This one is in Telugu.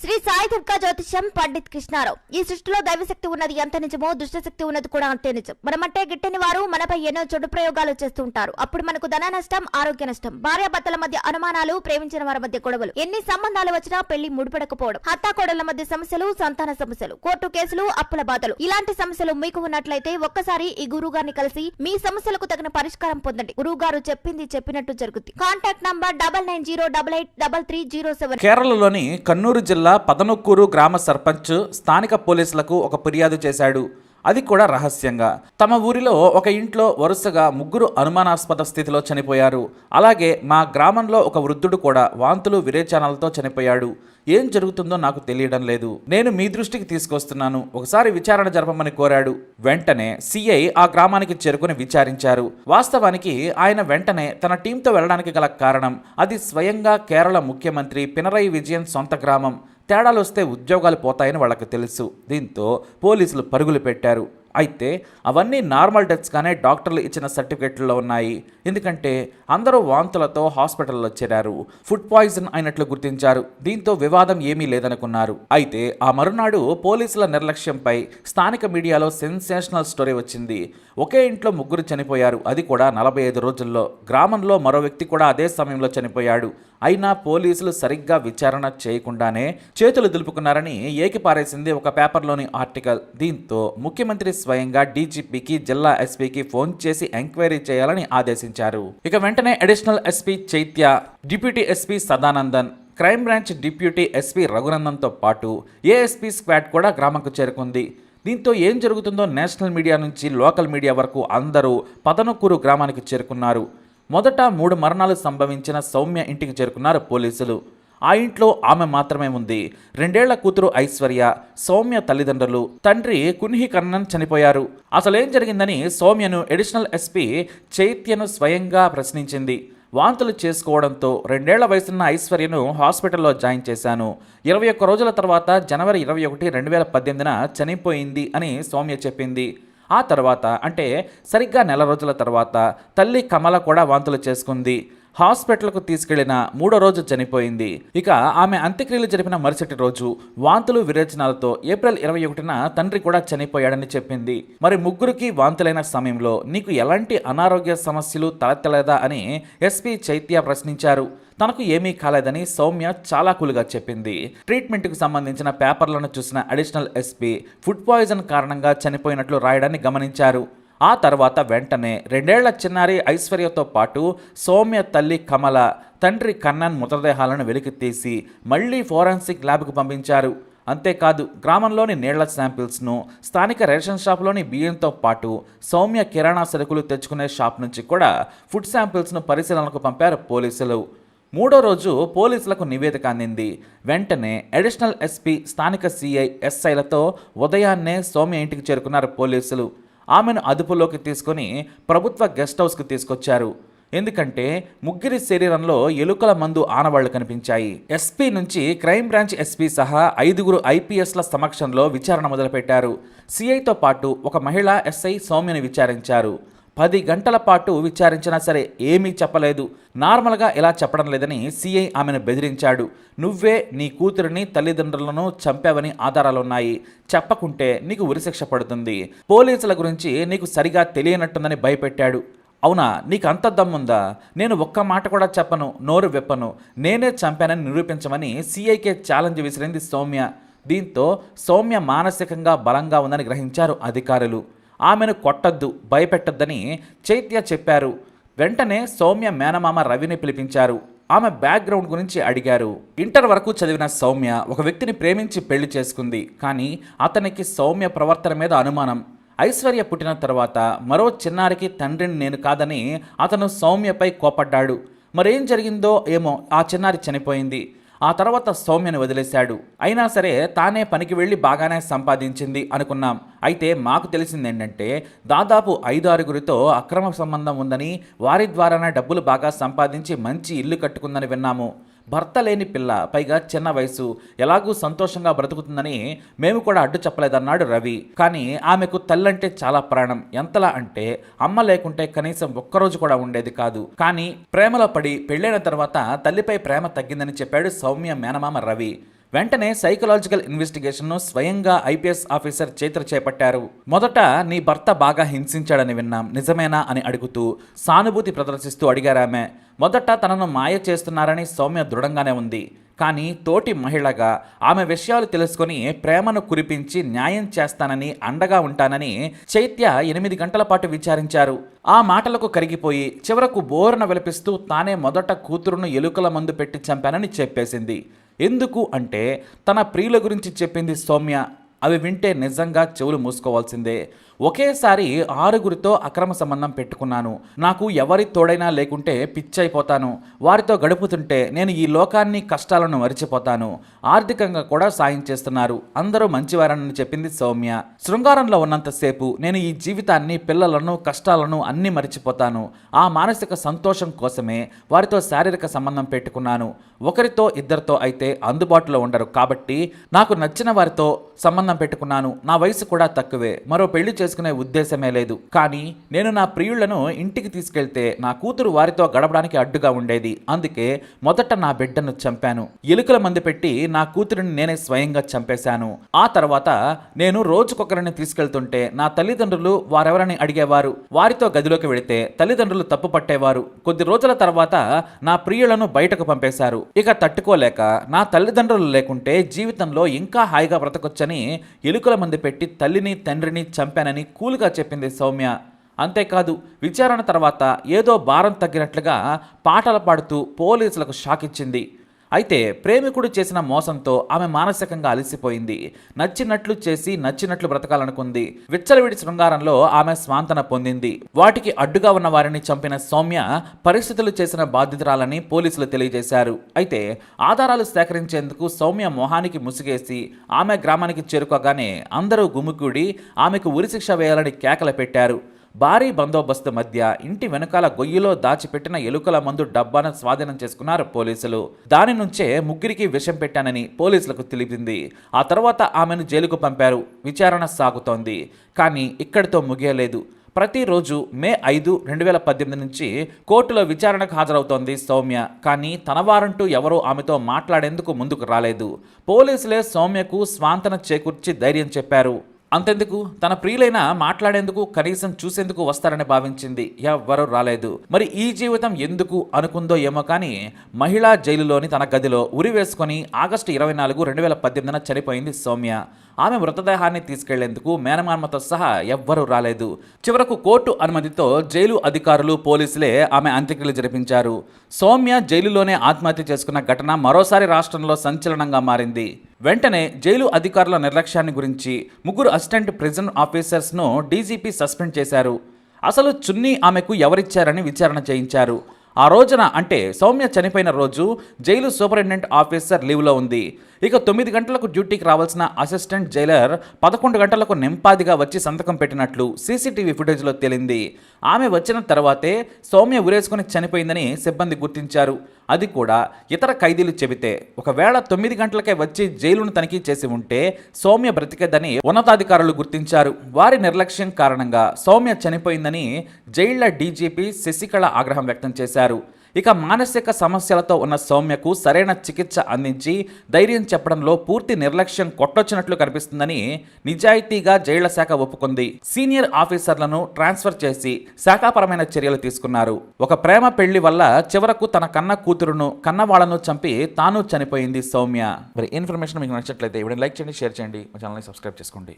శ్రీ సాయి దుర్గా జ్యోతిష్యం పండిత్ కృష్ణారావు. ఈ సృష్టిలో దైవశక్తి ఉన్నది ఎంత నిజమో దుష్టశక్తి ఉన్నది కూడా అంతే నిజం. మనమంటే గిట్టని వారు మనపై ఎన్నో చెడు ప్రయోగాలు చేస్తూ ఉంటారు. అప్పుడు మనకు ధన నష్టం, ఆరోగ్య నష్టం, భార్యాభర్తల మధ్య అనుమానాలు, ప్రేమించిన వారి మధ్య గొడవలు, ఎన్ని సంబంధాలు వచ్చినా పెళ్లి ముడిపడకపోవడం, హత్తాకోడళ్ల మధ్య సమస్యలు, సంతాన సమస్యలు, కోర్టు కేసులు, అప్పుల బాధలు, ఇలాంటి సమస్యలు మీకు ఉన్నట్లయితే ఒక్కసారి ఈ గురువు గారిని కలిసి మీ సమస్యలకు తగిన పరిష్కారం పొందండి. గురువు గారు చెప్పింది చెప్పినట్టు జరుగుతుంది. Contact number 9908883307. కేరళలోని కన్నూరు జిల్లా పదనొక్కూరు గ్రామ సర్పంచ్ స్థానిక పోలీసులకు ఒక ఫిర్యాదు చేశాడు. అది కూడా రహస్యంగా. తమ ఊరిలో ఒక ఇంట్లో వరుసగా 3 అనుమానాస్పద స్థితిలో చనిపోయారు. అలాగే మా గ్రామంలో ఒక వృద్ధుడు కూడా వాంతులు విరేచనాలతో చనిపోయాడు. ఏం జరుగుతుందో నాకు తెలియడం లేదు. నేను మీ దృష్టికి తీసుకొస్తున్నాను, ఒకసారి విచారణ జరపమని కోరాడు. వెంటనే సిఐ ఆ గ్రామానికి చేరుకుని విచారించారు. వాస్తవానికి ఆయన వెంటనే తన టీంతో వెళ్ళడానికి గల కారణం, అది స్వయంగా కేరళ ముఖ్యమంత్రి పినరయి విజయన్ సొంత గ్రామం. తేడాలు వస్తే ఉద్యోగాలు పోతాయని వాళ్ళకి తెలుసు. దీంతో పోలీసులు పరుగులు పెట్టారు. అయితే అవన్నీ నార్మల్ డెత్స్గానే డాక్టర్లు ఇచ్చిన సర్టిఫికెట్లలో ఉన్నాయి. ఎందుకంటే అందరూ వాంతులతో హాస్పిటల్లో చేరారు. ఫుడ్ పాయిజన్ అయినట్లు గుర్తించారు. దీంతో వివాదం ఏమీ లేదనుకున్నారు. అయితే ఆ మరునాడు పోలీసుల నిర్లక్ష్యంపై స్థానిక మీడియాలో సెన్సేషనల్ స్టోరీ వచ్చింది. ఒకే ఇంట్లో 3 చనిపోయారు, అది కూడా 45 రోజుల్లో. గ్రామంలో మరో వ్యక్తి కూడా అదే సమయంలో చనిపోయాడు. అయినా పోలీసులు సరిగ్గా విచారణ చేయకుండానే చేతులు దులుపుకున్నారని ఏకిపారేసింది ఒక పేపర్లోని ఆర్టికల్. దీంతో ముఖ్యమంత్రి స్వయంగా డీజీపీకి, జిల్లా ఎస్పీకి ఫోన్ చేసి ఎంక్వైరీ చేయాలని ఆదేశించారు. ఇక వెంటనే additional SP Chaitya, deputy SP Sadanandan, crime branch deputy SP రఘునందన్తో పాటు ఏఎస్పీ స్క్వాడ్ కూడా గ్రామంకు చేరుకుంది. దీంతో ఏం జరుగుతుందో నేషనల్ మీడియా నుంచి లోకల్ మీడియా వరకు అందరూ పదనొక్కూరు గ్రామానికి చేరుకున్నారు. మొదట 3 మరణాలు సంభవించిన సౌమ్య ఇంటికి చేరుకున్నారు పోలీసులు. ఆ ఇంట్లో ఆమె మాత్రమే ఉంది. 2 ఏళ్ల కూతురు ఐశ్వర్య, సౌమ్య తల్లిదండ్రులు, తండ్రి కున్హి కన్నన్ చనిపోయారు. అసలేం జరిగిందని సౌమ్యను అడిషనల్ ఎస్పీ చైత్యను స్వయంగా ప్రశ్నించింది. వాంతులు చేసుకోవడంతో 2 ఏళ్ల వయసున్న ఐశ్వర్యను హాస్పిటల్లో జాయిన్ చేశాను. 21 రోజుల తర్వాత జనవరి 21, 2018న చనిపోయింది అని సౌమ్య చెప్పింది. ఆ తర్వాత అంటే సరిగ్గా నెల రోజుల తర్వాత తల్లి కమల కూడా వాంతులు చేసుకుంది. హాస్పిటల్కు తీసుకెళ్లిన 3వ రోజు చనిపోయింది. ఇక ఆమె అంత్యక్రియలు జరిపిన మరుసటి రోజు వాంతులు విరేచనాలతో ఏప్రిల్ 21న తండ్రి కూడా చనిపోయాడని చెప్పింది. మరి 3కి వాంతులైన సమయంలో నీకు ఎలాంటి అనారోగ్య సమస్యలు తలెత్తలేదా అని ఎస్పీ చైత్య ప్రశ్నించారు. తనకు ఏమీ కాలేదని సౌమ్య చాలా కూల్గా చెప్పింది. ట్రీట్మెంట్కు సంబంధించిన పేపర్లను చూసిన అడిషనల్ ఎస్పీ ఫుడ్ పాయిజన్ కారణంగా చనిపోయినట్లు రాయడాన్ని గమనించారు. ఆ తర్వాత వెంటనే 2 ఏళ్ల చిన్నారి ఐశ్వర్యతో పాటు సౌమ్య తల్లి కమల, తండ్రి కన్నన్ మృతదేహాలను వెలికి తీసి మళ్లీ ఫోరెన్సిక్ ల్యాబ్కు పంపించారు. అంతేకాదు గ్రామంలోని నీళ్ల శాంపిల్స్ను, స్థానిక రేషన్ షాప్లోని బియ్యంతో పాటు సౌమ్య కిరాణా సరుకులు తెచ్చుకునే షాప్ నుంచి కూడా ఫుడ్ శాంపిల్స్ను పరిశీలనకు పంపారు పోలీసులు. 3వ రోజు పోలీసులకు నివేదిక అందింది. వెంటనే అడిషనల్ ఎస్పీ, స్థానిక సిఐ, ఎస్ఐలతో ఉదయాన్నే సౌమ్య ఇంటికి చేరుకున్నారు పోలీసులు. ఆమెను అదుపులోకి తీసుకుని ప్రభుత్వ గెస్ట్ హౌస్కు తీసుకొచ్చారు. ఎందుకంటే 3 శరీరంలో ఎలుకల మందు ఆనవాళ్లు కనిపించాయి. ఎస్పీ నుంచి క్రైమ్ బ్రాంచ్ ఎస్పీ సహా 5 ఐపీఎస్ల సమక్షంలో విచారణ మొదలుపెట్టారు. సిఐతో పాటు ఒక మహిళా ఎస్ఐ సౌమ్యని విచారించారు. 10 గంటల పాటు విచారించినా సరే ఏమీ చెప్పలేదు. నార్మల్గా ఇలా చెప్పడం లేదని సిఐ ఆమెను బెదిరించాడు. నువ్వే నీ కూతురిని, తల్లిదండ్రులను చంపావని ఆధారాలున్నాయి, చెప్పకుంటే నీకు ఉరిశిక్ష పడుతుంది, పోలీసుల గురించి నీకు సరిగా తెలియనట్టుందని భయపెట్టాడు. అవునా, నీకు అంత దమ్ముందా? నేను ఒక్క మాట కూడా చెప్పను, నోరు విప్పను, నేనే చంపానని నిరూపించమని సిఐకే ఛాలెంజ్ విసిరింది సౌమ్య. దీంతో సౌమ్య మానసికంగా బలంగా ఉందని గ్రహించారు అధికారులు. ఆమెను కొట్టద్దు, భయపెట్టొద్దని చైత్య చెప్పారు. వెంటనే సౌమ్య మేనమామ రవిని పిలిపించారు. ఆమె బ్యాక్గ్రౌండ్ గురించి అడిగారు. ఇంటర్ వరకు చదివిన సౌమ్య ఒక వ్యక్తిని ప్రేమించి పెళ్లి చేసుకుంది. కానీ అతనికి సౌమ్య ప్రవర్తన మీద అనుమానం. ఐశ్వర్య పుట్టిన తర్వాత మరో చిన్నారికి తండ్రిని నేను కాదని అతను సౌమ్యపై కోపడ్డాడు. మరేం జరిగిందో ఏమో, ఆ చిన్నారి చనిపోయింది. ఆ తర్వాత సౌమ్యను వదిలేశాడు. అయినా సరే తానే పనికి వెళ్ళి బాగానే సంపాదించింది అనుకున్నాం. అయితే మాకు తెలిసిందేంటంటే దాదాపు 5-6 అక్రమ సంబంధం ఉందని, వారి ద్వారానే డబ్బులు బాగా సంపాదించి మంచి ఇల్లు కట్టుకుందని విన్నాము. భర్త లేని పిల్ల, పైగా చిన్న వయసు, ఎలాగూ సంతోషంగా బ్రతుకుతుందని మేము కూడా అడ్డు చెప్పలేదన్నాడు రవి. కానీ ఆమెకు తల్లంటే చాలా ప్రాణం. ఎంతలా అంటే అమ్మ లేకుంటే కనీసం ఒక్కరోజు కూడా ఉండేది కాదు. కానీ ప్రేమలో పడి పెళ్ళైన తర్వాత తల్లిపై ప్రేమ తగ్గిందని చెప్పాడు సౌమ్య మేనమామ రవి. వెంటనే సైకలాజికల్ ఇన్వెస్టిగేషన్ను స్వయంగా ఐపీఎస్ ఆఫీసర్ చైత్ర చేపట్టారు. మొదట నీ భర్త బాగా హింసించాడని విన్నాం, నిజమేనా అని అడుగుతూ సానుభూతి ప్రదర్శిస్తూ అడిగారామె. మొదట తనను మాయ చేస్తున్నారని సౌమ్య దృఢంగానే ఉంది. కానీ తోటి మహిళగా ఆమె విషయాలు తెలుసుకొని ప్రేమను కురిపించి న్యాయం చేస్తానని, అండగా ఉంటానని చైత్య 8 గంటల పాటు విచారించారు. ఆ మాటలకు కరిగిపోయి చివరకు బోరున విలపిస్తూ తానే మొదట కూతురును ఎలుకల మందు పెట్టి చంపానని చెప్పేసింది. ఎందుకు అంటే తన ప్రియుల గురించి చెప్పింది సౌమ్య. అవి వింటే నిజంగా చెవులు మూసుకోవాల్సిందే. ఒకేసారి 6గురితో అక్రమ సంబంధం పెట్టుకున్నాను. నాకు ఎవరి తోడైనా లేకుంటే పిచ్చైపోతాను. వారితో గడుపుతుంటే నేను ఈ లోకాన్ని, కష్టాలను మరిచిపోతాను. ఆర్థికంగా కూడా సాయం చేస్తున్నారు, అందరూ మంచివారని చెప్పింది సౌమ్య. శృంగారంలో ఉన్నంతసేపు నేను ఈ జీవితాన్ని, పిల్లలను, కష్టాలను అన్నీ మరిచిపోతాను. ఆ మానసిక సంతోషం కోసమే వారితో శారీరక సంబంధం పెట్టుకున్నాను. ఒకరితో ఇద్దరితో అయితే అందుబాటులో ఉండరు కాబట్టి నాకు నచ్చిన వారితో సంబంధం పెట్టుకున్నాను. నా వయసు కూడా తక్కువే, మరో పెళ్లి చేసుకునే ఉద్దేశమే లేదు. కానీ నేను నా ప్రియులను ఇంటికి తీసుకెళ్తే నా కూతురు వారితో గడపడానికి అడ్డుగా ఉండేది. అందుకే మొదట నా బిడ్డను చంపాను. ఎలుకల మందు పెట్టి నా కూతురిని నేనే స్వయంగా చంపేశాను. ఆ తర్వాత నేను రోజుకొకరిని తీసుకెళ్తుంటే నా తల్లిదండ్రులు వారెవరని అడిగేవారు. వారితో గదిలోకి వెళితే తల్లిదండ్రులు తప్పు పట్టేవారు. కొద్ది రోజుల తర్వాత నా ప్రియులను బయటకు పంపేశారు. ఇక తట్టుకోలేక నా తల్లిదండ్రులు లేకుంటే జీవితంలో ఇంకా హాయిగా బ్రతకొచ్చని ఎలుకల మందు పెట్టి తల్లిని, తండ్రిని చంపానని కూల్గా చెప్పింది సౌమ్య. అంతేకాదు విచారణ తర్వాత ఏదో భారం తగ్గినట్లుగా పాటలు పాడుతూ పోలీసులకు షాక్ ఇచ్చింది. అయితే ప్రేమికుడు చేసిన మోసంతో ఆమె మానసికంగా అలసిపోయింది. నచ్చినట్లు చేసి నచ్చినట్లు బ్రతకాలనుకుంది. విచ్చలవిడి శృంగారంలో ఆమె స్వాంతన పొందింది. వాటికి అడ్డుగా ఉన్న వారిని చంపిన సౌమ్య పరిస్థితులు చేసిన బాధితురాలని పోలీసులు తెలియజేశారు. అయితే ఆధారాలు సేకరించేందుకు సౌమ్య మొహానికి ముసుగేసి ఆమె గ్రామానికి చేరుకోగానే అందరూ గుమికూడి ఆమెకు ఉరిశిక్ష వేయాలని కేకలు పెట్టారు. భారీ బందోబస్తు మధ్య ఇంటి వెనుకాల గొయ్యిలో దాచిపెట్టిన ఎలుకల మందు డబ్బాను స్వాధీనం చేసుకున్నారు పోలీసులు. దాని నుంచే 3కి విషం పెట్టానని పోలీసులకు తెలిపింది. ఆ తర్వాత ఆమెను జైలుకు పంపారు. విచారణ సాగుతోంది. కానీ ఇక్కడితో ముగియలేదు. ప్రతిరోజు మే 5, 2018 నుంచి కోర్టులో విచారణకు హాజరవుతోంది సౌమ్య. కానీ తన వారంటూ ఎవరూ ఆమెతో మాట్లాడేందుకు ముందుకు రాలేదు. పోలీసులే సౌమ్యకు స్వాంతన చేకూర్చి ధైర్యం చెప్పారు. అంతెందుకు, తన ప్రియులైనా మాట్లాడేందుకు, కనీసం చూసేందుకు వస్తారని భావించింది. ఎవ్వరూ రాలేదు. మరి ఈ జీవితం ఎందుకు అనుకుందో ఏమో కానీ మహిళా జైలులోని తన గదిలో ఉరి వేసుకొని ఆగస్టు 24, 2018 చనిపోయింది సౌమ్య. ఆమె మృతదేహాన్ని తీసుకెళ్లేందుకు మేనమామతో సహా ఎవ్వరూ రాలేదు. చివరకు కోర్టు అనుమతితో జైలు అధికారులు, పోలీసులే ఆమె అంత్యక్రియలు జరిపించారు. సౌమ్య జైలులోనే ఆత్మహత్య చేసుకున్న ఘటన మరోసారి రాష్ట్రంలో సంచలనంగా మారింది. వెంటనే జైలు అధికారుల నిర్లక్ష్యాన్ని గురించి 3 అసిస్టెంట్ ప్రిజన్ ఆఫీసర్స్ను డీజీపీ సస్పెండ్ చేశారు. అసలు చున్నీ ఆమెకు ఎవరిచ్చారని విచారణ చేయించారు. ఆ రోజున అంటే సౌమ్య చనిపోయిన రోజు జైలు సూపరింటెండెంట్ ఆఫీసర్ లీవ్లో ఉంది. ఇక 9 గంటలకు డ్యూటీకి రావాల్సిన అసిస్టెంట్ జైలర్ 11 గంటలకు నింపాదిగా వచ్చి సంతకం పెట్టినట్లు సీసీటీవీ ఫుటేజ్లో తేలింది. ఆమె వచ్చిన తర్వాతే సౌమ్య ఉరేసుకుని చనిపోయిందని సిబ్బంది గుర్తించారు. అది కూడా ఇతర ఖైదీలు చెబితే. ఒకవేళ 9 గంటలకే వచ్చి జైలును తనిఖీ చేసి ఉంటే సౌమ్య బ్రతికేదని ఉన్నతాధికారులు గుర్తించారు. వారి నిర్లక్ష్యం కారణంగా సౌమ్య చనిపోయిందని జైళ్ల డీజీపీ శశికళ ఆగ్రహం వ్యక్తం చేశారు. ఇక మానసిక సమస్యలతో ఉన్న సౌమ్యకు సరైన చికిత్స అందించి ధైర్యం చెప్పడంలో పూర్తి నిర్లక్ష్యం కొట్టొచ్చినట్లు కనిపిస్తుందని నిజాయితీగా జైళ్ల శాఖ ఒప్పుకుంది. సీనియర్ ఆఫీసర్లను ట్రాన్స్ఫర్ చేసి శాఖాపరమైన చర్యలు తీసుకున్నారు. ఒక ప్రేమ పెళ్లి వల్ల చివరకు తన కన్న కూతురును, కన్నవాళ్లను చంపి తాను చనిపోయింది సౌమ్య. మరి ఇన్ఫర్మేషన్ మీకు నచ్చట్లయితే లైక్ చేయండి, షేర్ చేయండి, మా ఛానల్ని సబ్స్క్రైబ్ చేసుకోండి.